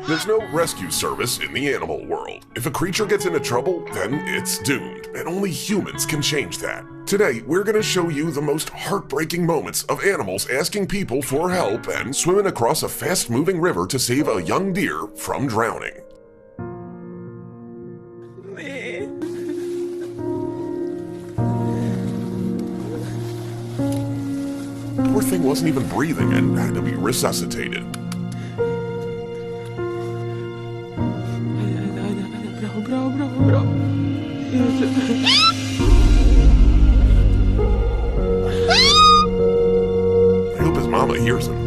There's no rescue service in the animal world. If a creature gets into trouble, then it's doomed, and only humans can change that. Today, we're gonna show you the most heartbreaking moments of animals asking people for help and swimming across a fast-moving river to save a young deer from drowning. Poor thing wasn't even breathing and had to be resuscitated. I hope his mama hears him.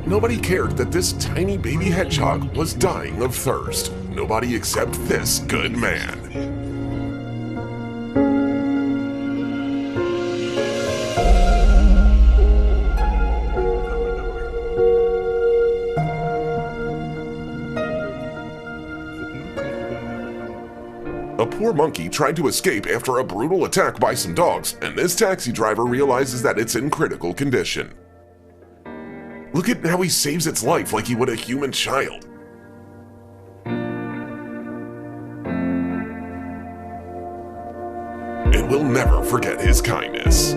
Nobody cared that this tiny baby hedgehog was dying of thirst. Nobody except this good man. A poor monkey tried to escape after a brutal attack by some dogs, and this taxi driver realizes that it's in critical condition. Look at how he saves its life like he would a human child. And we'll never forget his kindness.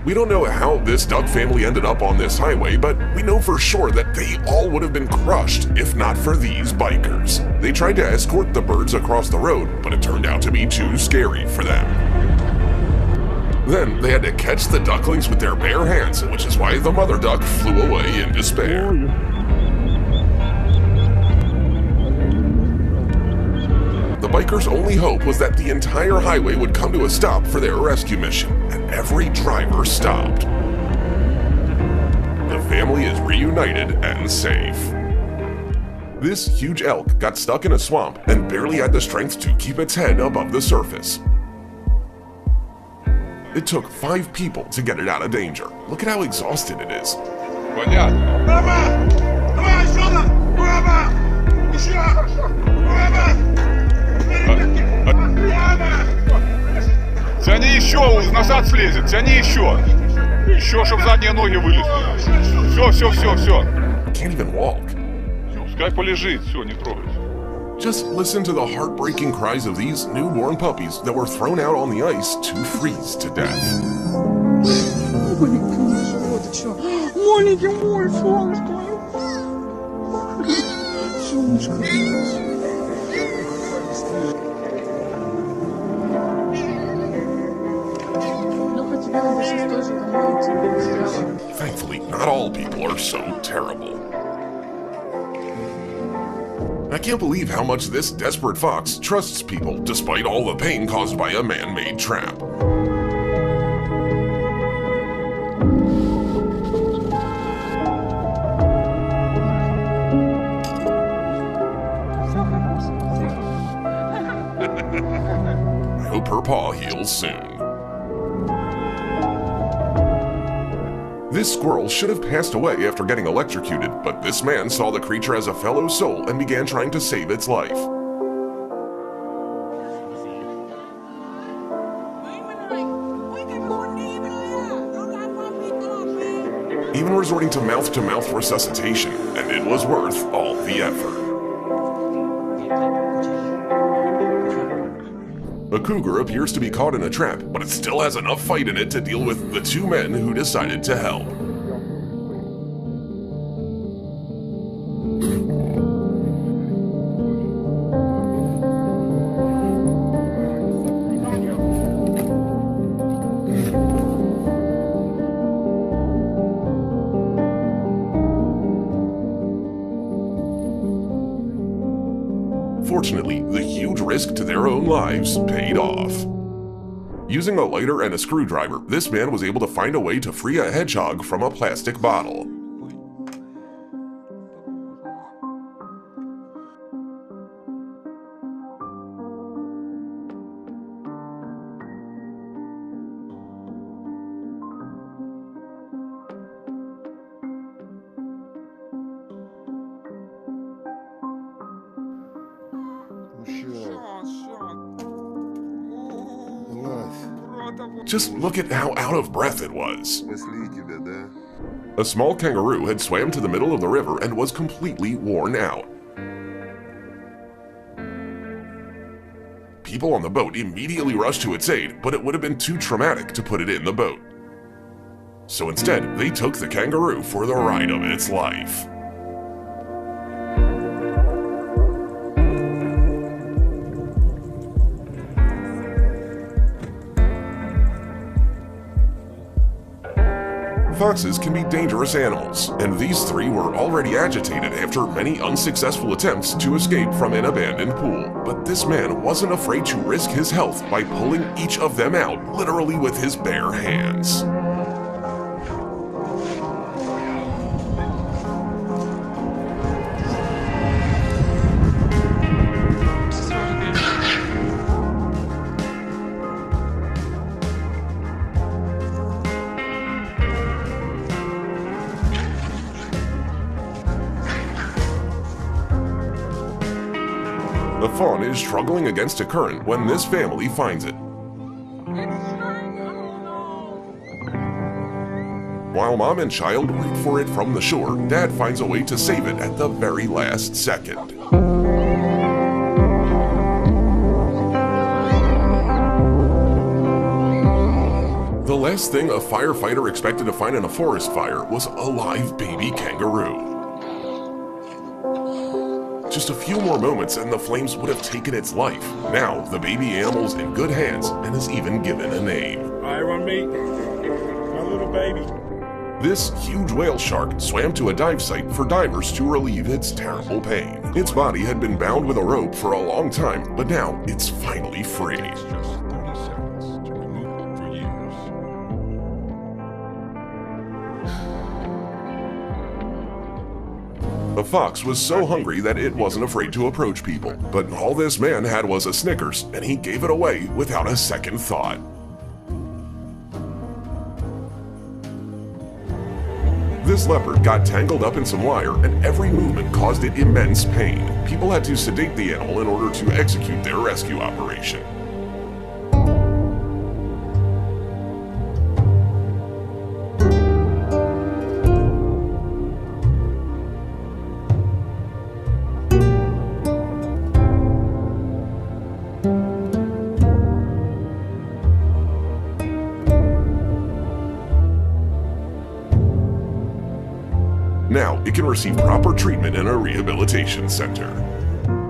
We don't know how this duck family ended up on this highway, but we know for sure that they all would have been crushed if not for these bikers. They tried to escort the birds across the road, but it turned out to be too scary for them. Then they had to catch the ducklings with their bare hands, which is why the mother duck flew away in despair. The bikers' only hope was that the entire highway would come to a stop for their rescue mission, and every driver stopped. The family is reunited and safe. This huge elk got stuck in a swamp and barely had the strength to keep its head above the surface. It took 5 people to get it out of danger. Look at how exhausted it is. Тяни еще, назад слезет, тяни еще. Еще, чтобы задние ноги вылезли. Все. Can't even walk. Пускай полежит, все, не трогай. Just listen to the heartbreaking cries of these newborn puppies that were thrown out on the ice to freeze to death. Маленький мой, солнышко. Солнышко. Thankfully, not all people are so terrible. I can't believe how much this desperate fox trusts people despite all the pain caused by a man-made trap. I hope her paw heals soon. This squirrel should have passed away after getting electrocuted, but this man saw the creature as a fellow soul and began trying to save its life. Even resorting to mouth-to-mouth resuscitation, and it was worth all the effort. A cougar appears to be caught in a trap, but it still has enough fight in it to deal with the 2 men who decided to help. Fortunately, the huge risk to their own lives paid off. Using a lighter and a screwdriver, this man was able to find a way to free a hedgehog from a plastic bottle. Just look at how out of breath it was. Мысли тебя, да? A small kangaroo had swam to the middle of the river and was completely worn out. People on the boat immediately rushed to its aid, but it would have been too traumatic to put it in the boat. So instead, they took the kangaroo for the ride of its life. Foxes can be dangerous animals, and these three were already agitated after many unsuccessful attempts to escape from an abandoned pool. But this man wasn't afraid to risk his health by pulling each of them out, literally with his bare hands. The fawn is struggling against a current when this family finds it. While mom and child root for it from the shore, dad finds a way to save it at the very last second. The last thing a firefighter expected to find in a forest fire was a live baby kangaroo. Just a few more moments and the flames would have taken its life. Now, the baby animal's in good hands and is even given a name. Alright, run me. My little baby. This huge whale shark swam to a dive site for divers to relieve its terrible pain. Its body had been bound with a rope for a long time, but now it's finally free. Just 30 seconds to remove it for years. The fox was so hungry that it wasn't afraid to approach people, but all this man had was a Snickers, and he gave it away without a second thought. This leopard got tangled up in some wire, and every movement caused it immense pain. People had to sedate the animal in order to execute their rescue operation. Now, it can receive proper treatment in a rehabilitation center.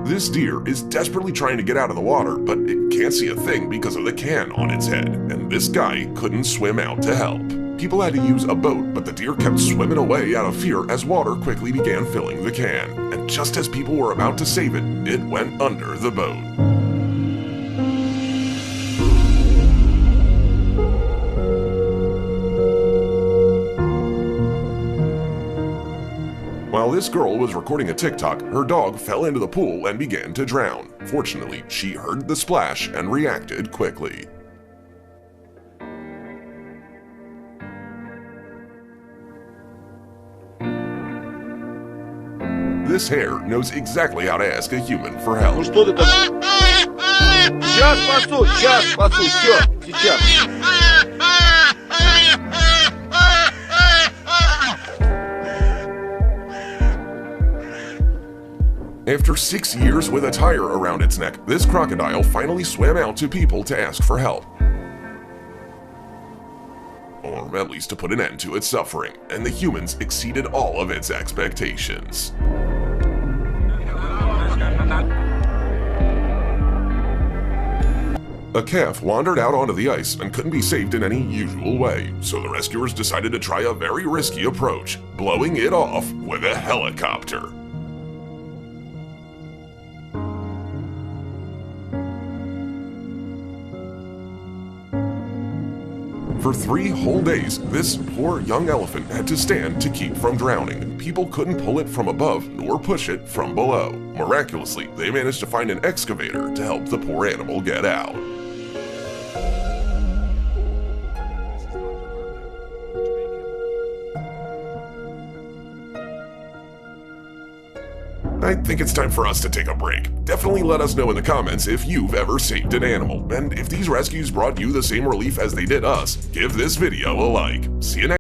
This deer is desperately trying to get out of the water, but it can't see a thing because of the can on its head, and this guy couldn't swim out to help. People had to use a boat, but the deer kept swimming away out of fear as water quickly began filling the can. And just as people were about to save it, it went under the boat. While this girl was recording a TikTok, her dog fell into the pool and began to drown. Fortunately, she heard the splash and reacted quickly. This hare knows exactly how to ask a human for help. Ну что ты там? Сейчас спасу, все, сейчас. After 6 years with a tire around its neck, this crocodile finally swam out to people to ask for help. Or at least to put an end to its suffering, and the humans exceeded all of its expectations. A calf wandered out onto the ice and couldn't be saved in any usual way, so the rescuers decided to try a very risky approach, blowing it off with a helicopter. For 3 whole days, this poor young elephant had to stand to keep from drowning. People couldn't pull it from above nor push it from below. Miraculously, they managed to find an excavator to help the poor animal get out. I think it's time for us to take a break. Definitely let us know in the comments if you've ever saved an animal, and if these rescues brought you the same relief as they did us, give this video a like. See you next